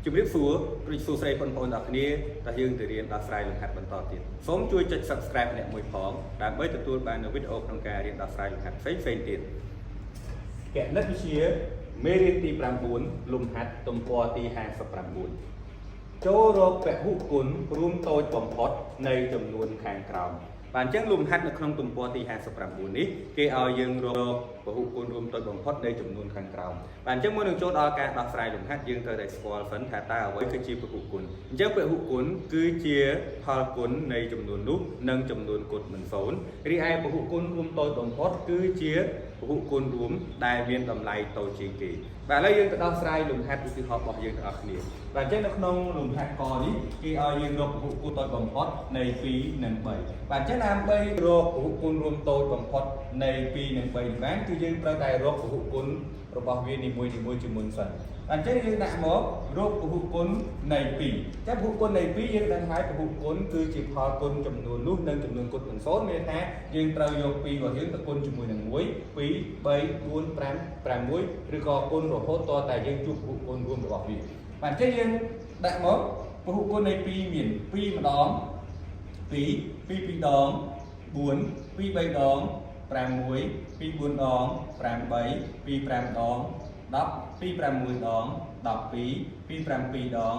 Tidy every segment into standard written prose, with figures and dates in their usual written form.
ជំរាបសួរគ្រូសួស្តីបងប្អូនទាំងគ្នាតើយើងទៅរៀនដោះស្រាយលំហាត់បន្តទៀតសូមជួយចុច Subscribe អ្នកមួយផងដើម្បីទទួលបាននូវវីដេអូក្នុងការរៀនដោះស្រាយលំហាត់ផ្សេងៗទៀតគណិតវិទ្យាមេរៀនទី9លំហាត់ទំព័រទី59ចូលរកពហុគុណរួមតូចបំផុតនៃចំនួនខាងក្រោមបាទអញ្ចឹងលំហាត់នៅក្នុងទំព័រទី59នេះគេឲ្យយើងរកពហុគុណរួមតូចបំផុតនៃចំនួនខាងក្រោមបាទអញ្ចឹងមុននឹងចូលដល់ការដោះស្រាយលំហាត់យើងត្រូវតែស្គាល់សិនថាតើអ្វីគឺជាពហុគុណអញ្ចឹងពហុគុណគឺជាផលគុណនៃចំនួននោះនិងចំនួនគុណមិនសូន្យរីឯពហុគុណរួមតូចបំផុតគឺជាពហុគុណរួមដែលមានតម្លៃតូចជាងគេបាទឥឡូវយើងទៅដោះស្រាយលំហាត់ឧទាហរណ៍របស់យើងទាំងអស់គ្នាបាទអញ្ចឹងនៅក្នុងលំហាត់កនេះគេឲ្យយើងរកពហុគុណតូចបំផុតនៃ2និង3បាទអញ្ចឹងដើម្បីរកពហុគុណរួមតូចបំផុតនៃ2និង3នេះបានគឺយើងត្រូវតែរកពហុគុណរបស់វានីមួយៗជាមុនសិនអញ្ចឹងយើងដាក់មករកពហុគុណនៃ2ចាំពហុគុណនៃ2យើងដឹងហើយពហុគុណគឺជាផលគុណចំនួននោះនិងចំនួនគុណមិនសូន្យមានថាយើងត្រូវយក2របស់យើងទៅគុណជាមួយនឹង1 2 3 4 5 6ឬក៏គុណរហូតតតែយើងជួបពហុគុណរួមរបស់វាបាទអញ្ចឹងយើងដាក់មកពហុគុណនៃ2មាន2ម្ដង2 2 2ដង4 2 3ដង6 2 4ដង8 2 5ដង10 2 6ដង12 2 5 2ដង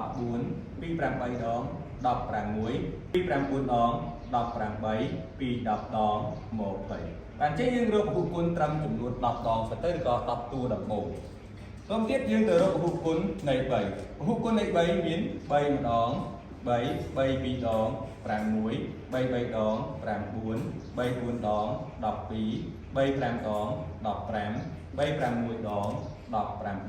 14 2 5 3ដង16 2 5 4ដង18 2 10ដង20បាទអញ្ចឹងយើងរកពហុគុណត្រឹមចំនួន10ដងសិនទៅឬក៏10តួដំបូងតទៀតយើងទៅរកពហុគុណនៃ3ពហុគុណនៃ3មាន3ម្ដង3 3 2ដង6 3 3ដង9 3 4ដង12 3 5ដង15 3 5 1ដង18 3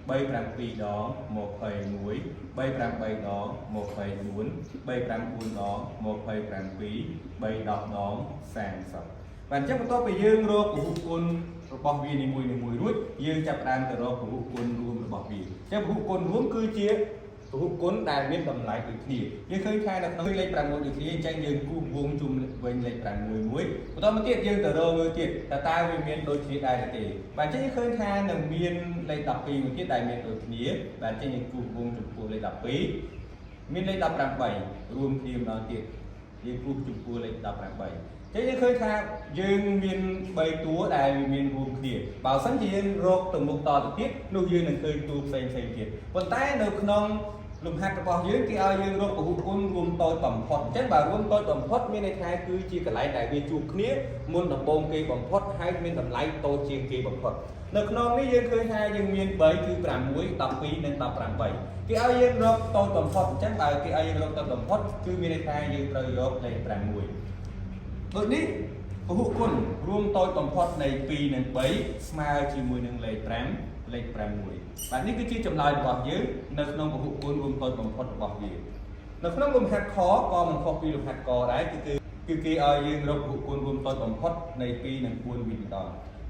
5 2ដង21 3 5 3ដង24 3 5 4ដង27 3 10ដង30បាទអញ្ចឹងបន្ទាប់ពីយើងរកពហុគុណរបស់វានីមួយៗរួចយើងចាប់ផ្ដើមទៅរកពហុគុណរួមរបស់វាអញ្ចឹងពហុគុណរួមគឺជាពហុគុណដែលមានតម្លៃដូចគ្នាយើងឃើញថានៅក្នុងលេខ6ដូចគ្នាអញ្ចឹងយើងគូសវងជុំវិញលេខ6មួយបន្តមកទៀតយើងទៅរកមើលទៀតតើវាមានដូចគ្នាដែរទេបាទអញ្ចឹងយើងឃើញថានឹងមានលេខ12មួយទៀតដែលមានដូចគ្នាបាទអញ្ចឹងយើងគូសវងចំពោះលេខ12មានលេខ18រួមគ្នាម្ដងទៀតយើងគូសចំពោះលេខ18ចឹងយើងឃើញថាយើងមាន3តួដែលមានរួមគ្នាបើសិនជាយើងរកទៅមុខតទៅទៀតនោះយើងនឹងឃើញតួផ្សេងទៀតប៉ុន្តែនៅក្នុងលំហាត់របស់យើងគេឲ្យយើងរកពហុគុណរួមតូចបំផុតអញ្ចឹងបើរួមតូចបំផុតមានន័យថាគឺជាកន្លែងដែលវាជួបគ្នាមុនដំបូងគេបំផុតហើយមានតម្លៃតូចជាងគេបំផុតនៅក្នុងនេះយើងឃើញថាយើងមាន3គឺ6 12និង18គេឲ្យយើងរកតូចបំផុតអញ្ចឹងបើគេឲ្យយើងរកតូចបំផុតគឺមានន័យថាយើងត្រូវយកលេខ6ដូចនេះពហុគុណរួមតូចបំផុតនៃ2និង3ស្មើជាមួយនឹងលេខ5លេខ6បាទនេះគឺជាចម្លើយរបស់យើងនៅក្នុងពហុគុណរួមតូចបំផុតរបស់វានៅក្នុងលំហាត់ខក៏មិនខុសពីលំហាត់កដែរគឺគេឲ្យយើងរកពហុគុណរួមតូចបំផុតនៃ2និង4វិញម្ដង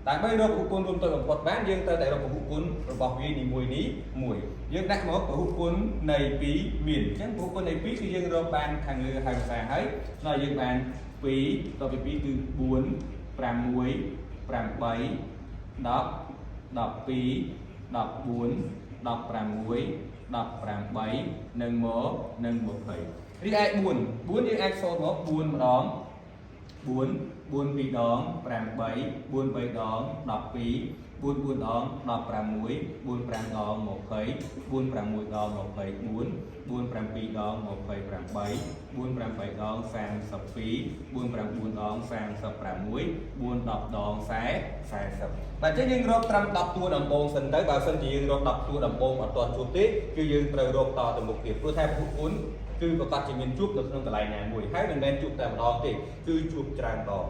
ដើម្បីរកពហុគុណរួមតូចបំផុតបានយើងត្រូវតែរកពហុគុណរបស់វានីមួយនេះមួយយើងដាក់មកពហុគុណនៃ2មានអញ្ចឹងពហុគុណនៃ2គឺយើងរកបានខាងលើហើយភាសាហើយដល់យើងបាន2តទៅពី2គឺ4 6 8 10 12 14 18និងមកនិង20រីឯ4យើងអាចសូត្រមក4ម្ដង4 4 2ដង8 4 3ដង12 4 4ដង16 4 5ដង20 4 6ដង24 4 7ដង28 4 8ដង32 4 9ដង36 4 10ដង40បាទអញ្ចឹងយើងរកត្រឹម10តួដំបូងសិនទៅបើសិនជាយើងរក10តួដំបូងអត់ទាន់ជួបទេគឺយើងត្រូវរកតទៅមុខទៀតព្រោះថាពហុគុណគឺប្រកាសជាមានជួបនៅក្នុងកន្លែងណាមួយហើយមិនមែនជួបតែម្ដងទេគឺជួបច្រើនដង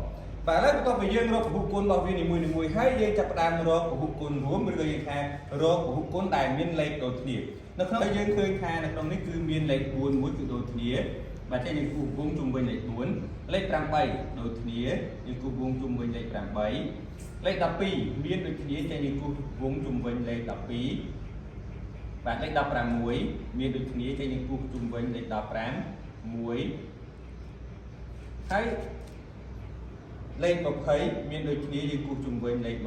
បាទឥឡូវបន្ទាប់ពីយើងរកពហុគុណរបស់វានីមួយៗហើយយើងចាប់ផ្ដើមរកពហុគុណរួមឬក៏យើងថារកពហុគុណដែលមានលេខដូចគ្នានៅក្នុងយើងឃើញថានៅក្នុងនេះគឺមានលេខ4មួយគឺដូចគ្នាបាទចេះយើងគូសវងជុំវិញលេខ4លេខ8ដូចគ្នាយើងគូសវងជុំវិញលេខ8លេខ12មានដូចគ្នាចេះយើងគូសវងជុំវិញលេខ12បាទលេខ16មានដូចគ្នាចេះយើងគូសជុំវិញលេខ15 1ហើយលេខ20មានដូចគ្នាយើងគូសជុំវិញលេខ20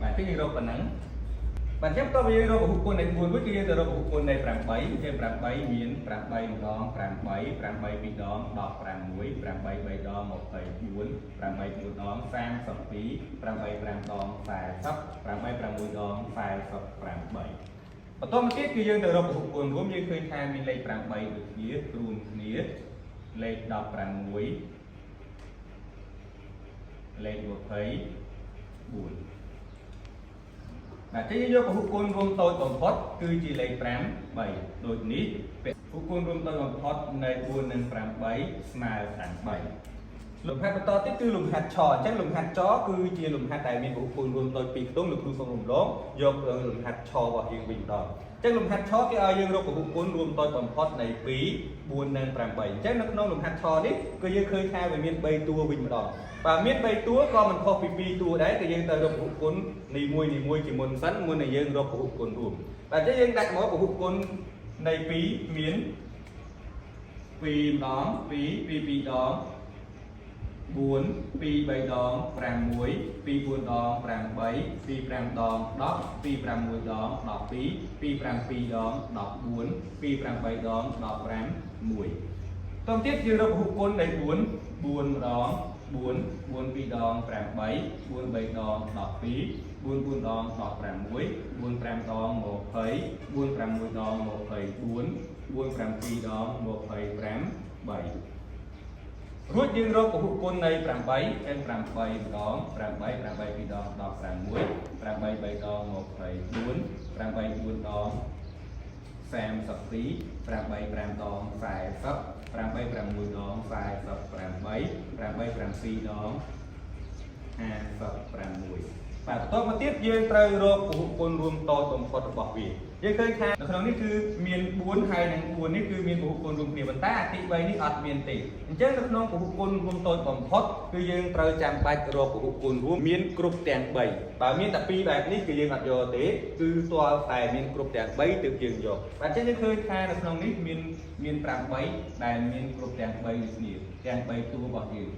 bạn cái gì đâu phần nắng bạn chấp có bây giờ đâu hụt quân này buồn với kia giờ đâu hụt quân này prang bảy thêm prang bảy miền prang bảy đòn prang bảy bị đòn đọc prang muối prang bảy đòn một thầy buồn prang bảy buồn đòn sang sập phí prang đòn phải sắp prang muối đòn phải sập prang bảy và tôi tiết kia giờ đâu hụt quân gồm như khơi khai mình lấy prang bảy được phía trùn phía lấy đọc prang muối lấy một thầy buồn ចេញយកពហុគុណរួមតូចបំផុតគឺជាលេខ5 3ដូចនេះពហុគុណរួមតូចបំផុតនៃ4និង8ស្មើ8លំហាត់បន្តទៀតគឺលំហាត់ឆអញ្ចឹងលំហាត់ចគឺជាលំហាត់ដែលមានពហុគុណរួមតូច2ខ្ទង់លោកគ្រូសូមរំលងយកលំហាត់ឆរបស់យើងវិញម្ដងអញ្ចឹងលំហាត់ឆគេឲ្យយើងរកពហុគុណរួមតូចបំផុតនៃ2 4និង8អញ្ចឹងនៅក្នុងលំហាត់ឆនេះគឺយើងឃើញថាវាមាន3តួវិញម្ដងបើមាន3តួក៏មិនខុសពី2តួដែរគឺយើងត្រូវរកពហុគុណនីមួយជាមុនសិនមុននឹងយើងរកពហុគុណរួមតែអញ្ចឹងយើងដាក់មកពហុគុណនៃ2មាន2ម្ដង2 2 2ដង4 2 3ដង5 1 2 4ដង5 3 2 5ដង10 2 5 1ដង12 2 5 2ដង14 2 5 3ដង15 1តោះទៀតយើងរកពហុគុណនៃ4 4ម្ដង4 4 2ដង8 4 3ដង12 4 4ដង16 4 5ដង20 4 5 1ដង20 4 5 1ដង24 4 5 2ដង25 3រួចយើងរកពហុគុណនៃ8ទាំង8ម្ដង8 8 2ដង16 8 3ដង24 8 4ដង32 8 5ដង40 8 5ដង40 8 6ដង48 8 5 2ដង56បាទបន្តមកទៀតយើងត្រូវរកពហុគុណរួមតូចបំផុតរបស់វាយើងឃើញថានៅក្នុងនេះគឺមាន4ហើយនិង4នេះគឺមានពហុគុណរួមគ្នាប៉ុន្តែអាទី3នេះអត់មានទេអញ្ចឹងនៅក្នុងពហុគុណរួមតូចបំផុតគឺយើងត្រូវចាំបាច់រកពហុគុណរួមមានគ្រប់ទាំង3បើមានតែ2បែបនេះគឺយើងអត់យកទេគឺទាល់តែមានគ្រប់ទាំង3ទើបយើងយកបាទអញ្ចឹងយើងឃើញថានៅក្នុងនេះមាន8ដែលមានគ្រប់ទាំង3ដូចគ្នាទាំង3តួរបស់យើង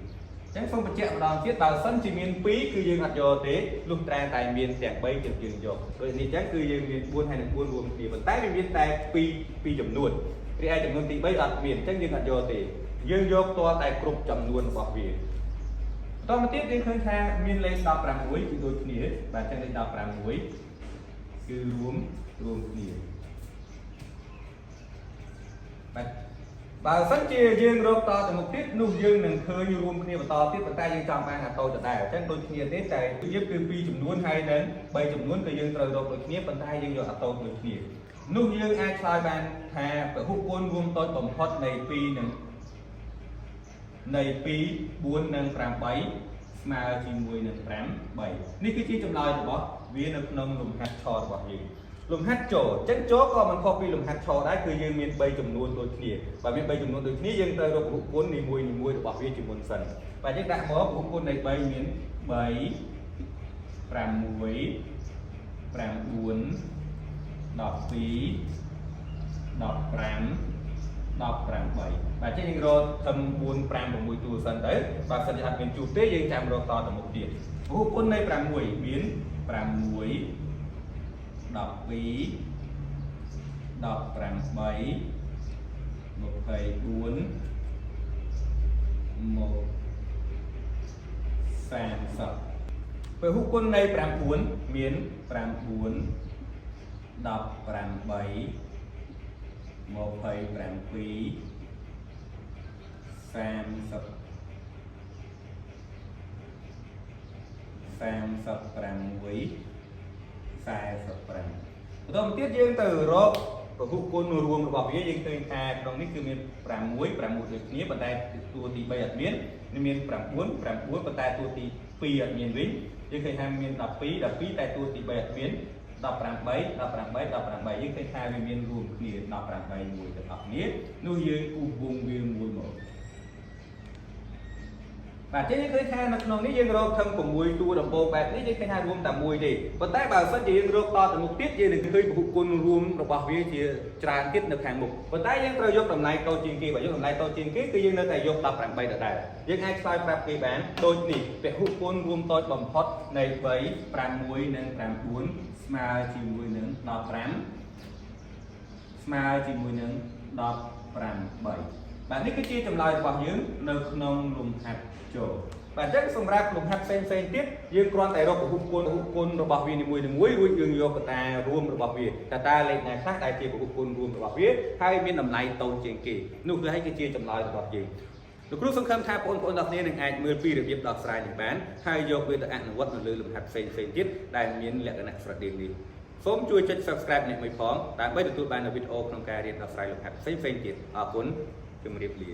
ចឹងសូមបញ្ជាក់ម្ដងទៀតបើសិនជាមាន2គឺយើងអត់យកទេលុះត្រាតែមានទាំង3ទើបយើងយកដូចនេះចឹងគឺយើងមាន4ហើយនិង4រួមគ្នាប៉ុន្តែវាមានតែ2ចំនួនរីឯចំនួនទី3អត់មានចឹងយើងអត់យកទេយើងយកទាល់តែគ្រប់ចំនួនរបស់វាបន្តមកទៀតយើងឃើញថាមានលេខ16គឺដូចគ្នាបាទចឹងលេខ16គឺរួមគ្នាបាទបើសិនជាយើងរកតទៅមុខទៀតនោះយើងនឹងឃើញរួមគ្នាបន្តទៀតប៉ុន្តែយើងចង់បានអាតូចដដែលអញ្ចឹងដូចគ្នាទេតែយើងគឺ2ចំនួនហើយនិង3ចំនួនក៏យើងត្រូវរកដូចគ្នាប៉ុន្តែយើងយកអាតូចដូចគ្នានោះយើងអាចឆ្លើយបានថាពហុគុណរួមតូចបំផុតនៃ2និងនៃ2 4និង8ស្មើជាមួយនឹង5 3នេះគឺជាចម្លើយរបស់វានៅក្នុងលំហាត់ឆរបស់យើងលំហាត់ចូលអញ្ចឹងចូលក៏មិនខុសពីលំហាត់ឆដែរគឺយើងមាន3ចំនួនដូចគ្នាបើមាន3ចំនួនដូចគ្នាយើងត្រូវរកពហុគុណនីមួយរបស់វាជាមុនសិនបាទយើងដាក់មកពហុគុណនៃ3មាន3 6 9 15 18បាទចឹងយើងរកធំ4 5 6តួសិនទៅបើសិនជាអត់មានជួបទេយើងចាំរកតទៅមុខទៀតពហុគុណនៃ6មាន6 12 18 24មក30ពហុគុណនៃ9មាន9 18 26 45បន្តមកទៀតយើងទៅរកពហុគុណរួមរបស់វាយើងឃើញថាក្នុងនេះគឺមាន6 6ដូចគ្នាប៉ុន្តែតួទី3អត់មានមាន9 9ប៉ុន្តែតួទី2អត់មានវិញយើងឃើញថាមាន12 12តែតួទី3អត់មាន18 18 18យើងឃើញថាវាមានរួមគ្នា18មួយទាំងអស់គ្នានោះយើងគូសវងវាមួយមកបាទចឹងយើងឃើញថានៅក្នុងនេះយើងរកធំ6តួដំបូងបែបនេះយើងឃើញថារួមតែមួយទេប៉ុន្តែបើសិនជាយើងរកតទៅមុខទៀតយើងនឹងឃើញពហុគុណរួមរបស់វាជាច្រើនទៀតនៅខាងមុខប៉ុន្តែយើងត្រូវយកតម្លៃតូចជាងគេបើយកតម្លៃតូចជាងគេគឺយើងនៅតែយក18ដដែលយើងអាចឆ្លើយប្រាប់គេបានដូចនេះពហុគុណរួមតូចបំផុតនៃ3 6និង9ស្មើជាមួយនឹង15ស្មើជាមួយនឹង15 3បាទនេះគឺជាចម្លើយរបស់យើងនៅក្នុងលំហាត់ចូលបាទអញ្ចឹងសម្រាប់លំហាត់ផ្សេងទៀតយើងគ្រាន់តែរកពហុគុណរបស់វានីមួយរួចយើងយកកតារួមរបស់វាកតាលេខណាខ្លះដែលជាពហុគុណរួមរបស់វាហើយមានតម្លៃតូចជាងគេនោះគឺឲ្យគឺជាចម្លើយរបស់យើង លោកគ្រូសង្ឃឹមថាបងប្អូនទាំងគ្នានឹងអាចមើលពីរបៀបដោះស្រាយនេះបានហើយយកវាទៅអនុវត្តនៅលើលំហាត់ផ្សេងៗទៀតដែលមានលក្ខណៈស្រដៀងនេះសូមជួយចុច Subscribe អ្នកមួយផងដើម្បីទទួលបាននូវវីដេអូក្នុងការរៀនដោះស្រាយលំហាត់ផ្សេងៗទៀតអរគុណជម្រាបលា